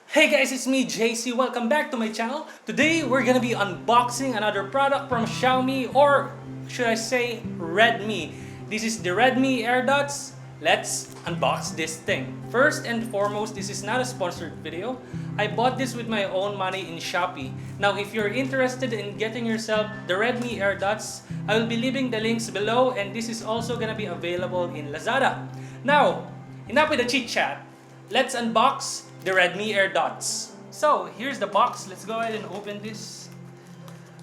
Hey guys, it's me JC. Welcome back to my channel. Today we're gonna be unboxing another product from Xiaomi, or should I say Redmi. This is the Redmi Airdots. Let's unbox this thing. First and foremost, this is not a sponsored video. I bought this with my own money in Shopee. Now if you're interested in getting yourself the Redmi Airdots, I will be leaving the links below, and this is also gonna be available in Lazada. Now, enough with the chit chat. Let's unbox the Redmi Airdots. So here's the box. Let's go ahead and open this.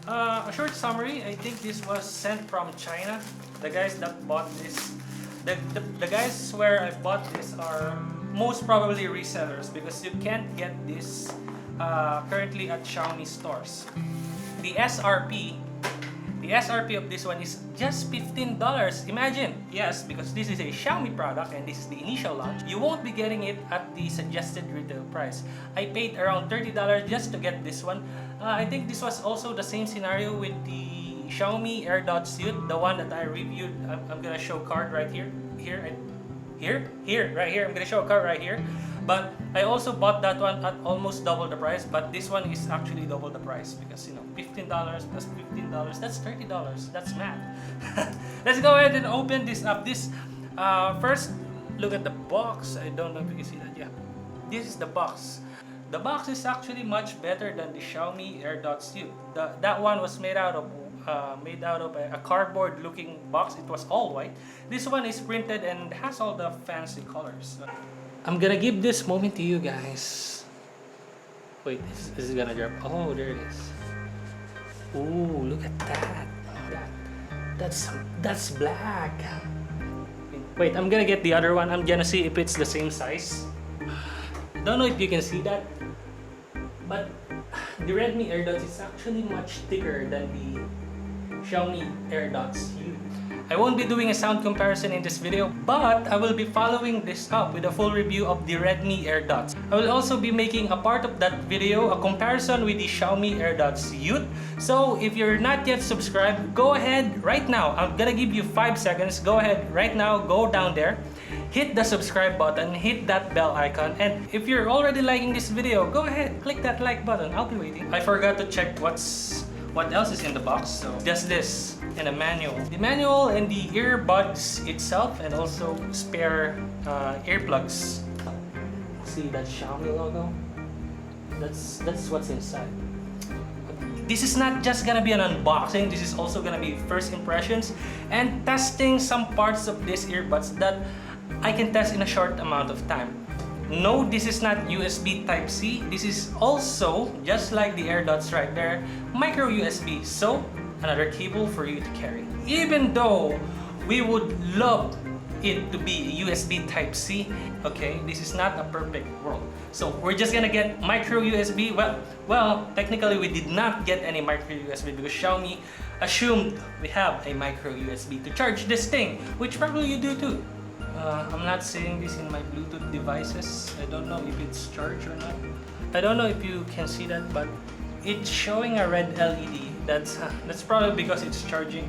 A short summary. I think this was sent from China. The guys that bought this, the guys where I bought this are most probably resellers, because you can't get this currently at Xiaomi stores. The SRP of this one is just $15. Imagine, yes, because this is a Xiaomi product and this is the initial launch, you won't be getting it at the suggested retail price. I paid around $30 just to get this one. I think this was also the same scenario with the Xiaomi AirDots Youth, the one that I reviewed. I'm gonna show card right here. Right here. I'm gonna show a card right here. But I also bought that one at almost double the price, but this one is actually double the price, because $15 plus $15, that's $30. That's math. Let's go ahead and open this up. First, look at the box. I don't know if you can see that. Yeah, this is the box. The box is actually much better than the Xiaomi AirDots Youth. That one was made out of a cardboard looking box. It was all white. This one is printed and has all the fancy colors. I'm gonna give this moment to you guys. Wait, this is gonna drop. Oh, there it is. Ooh, look at that. That's black. Wait, I'm gonna get the other one. I'm gonna see if it's the same size. Don't know if you can see that, but the Redmi Airdots is actually much thicker than the Xiaomi AirDots Youth. I won't be doing a sound comparison in this video, but I will be following this up with a full review of the Redmi Airdots. I will also be making a part of that video a comparison with the Xiaomi AirDots Youth. So if you're not yet subscribed, go ahead right now. I'm gonna give you 5 seconds. Go ahead right now, go down there, hit the subscribe button, hit that bell icon, and if you're already liking this video, go ahead, click that like button. I'll be waiting. I forgot to check what else is in the box, so just this and a manual. The manual and the earbuds itself, and also spare earplugs. See that Xiaomi logo? That's what's inside. This is not just gonna be an unboxing, this is also gonna be first impressions and testing some parts of these earbuds that I can test in a short amount of time. No, this is not USB Type-C. This is also, just like the AirDots right there, micro USB. So, another cable for you to carry. Even though we would love it to be USB Type-C, okay, this is not a perfect world. So, we're just gonna get micro USB. Well, technically we did not get any micro USB because Xiaomi assumed we have a micro USB to charge this thing, which probably you do too. I'm not seeing this in my Bluetooth devices. I don't know if it's charged or not. I don't know if you can see that, but it's showing a red LED. That's probably because it's charging.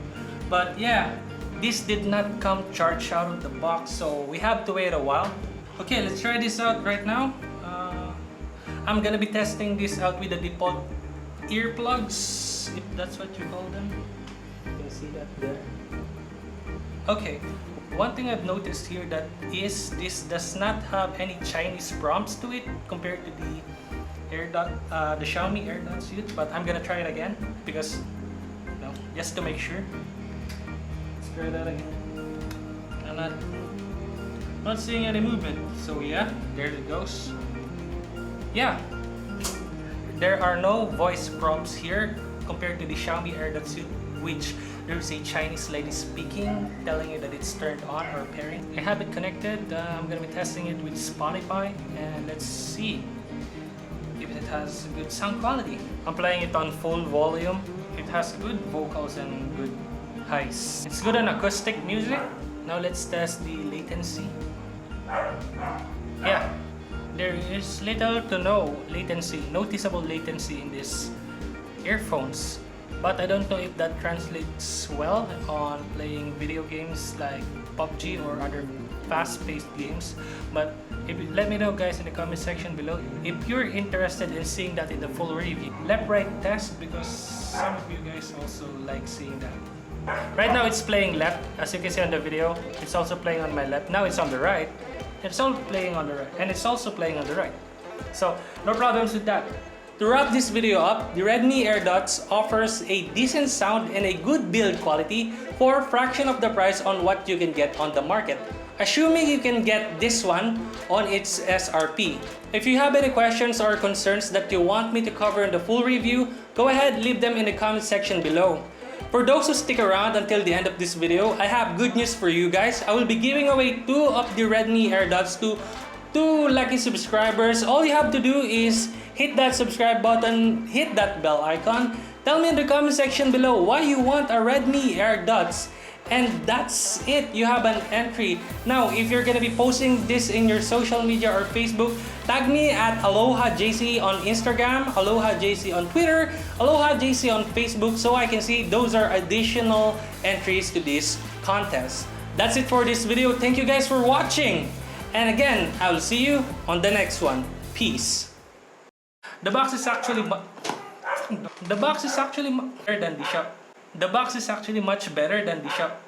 But yeah, this did not come charged out of the box, so we have to wait a while. Okay, let's try this out right now. I'm gonna be testing this out with the default earplugs, if that's what you call them. You can see that there. Okay. One thing I've noticed here that is this does not have any Chinese prompts to it compared to the the Xiaomi AirDots Youth, but I'm gonna try it again because, just to make sure. Let's try that again. I'm not seeing any movement, so yeah, there it goes. Yeah, there are no voice prompts here compared to the Xiaomi AirDots Youth, which there's a Chinese lady speaking, telling you that it's turned on or pairing. I have it connected. I'm gonna be testing it with Spotify, and let's see if it has good sound quality. I'm playing it on full volume. It has good vocals and good highs. It's good on acoustic music. Now let's test the latency. Yeah, there is little to no latency, noticeable latency in these earphones. But I don't know if that translates well on playing video games like PUBG or other fast-paced games. But let me know guys in the comment section below if you're interested in seeing that in the full review. Left-right test, because some of you guys also like seeing that. Right now it's playing left, as you can see on the video. It's also playing on my left. Now it's on the right. It's all playing on the right, and it's also playing on the right. So no problems with that. To wrap this video up, the Redmi Airdots offers a decent sound and a good build quality for a fraction of the price on what you can get on the market, assuming you can get this one on its SRP. If you have any questions or concerns that you want me to cover in the full review, go ahead, leave them in the comment section below. For those who stick around until the end of this video, I have good news for you guys. I will be giving away 2 of the Redmi Airdots to 2 lucky subscribers. All you have to do is hit that subscribe button, hit that bell icon. Tell me in the comment section below why you want a Redmi Airdots. And that's it, you have an entry. Now, if you're gonna be posting this in your social media or Facebook, tag me at AlohaJC on Instagram, AlohaJC on Twitter, AlohaJC on Facebook, so I can see those are additional entries to this contest. That's it for this video. Thank you guys for watching. And again, I will see you on the next one. Peace. The box is actually better than the shop. The box is actually much better than the shop.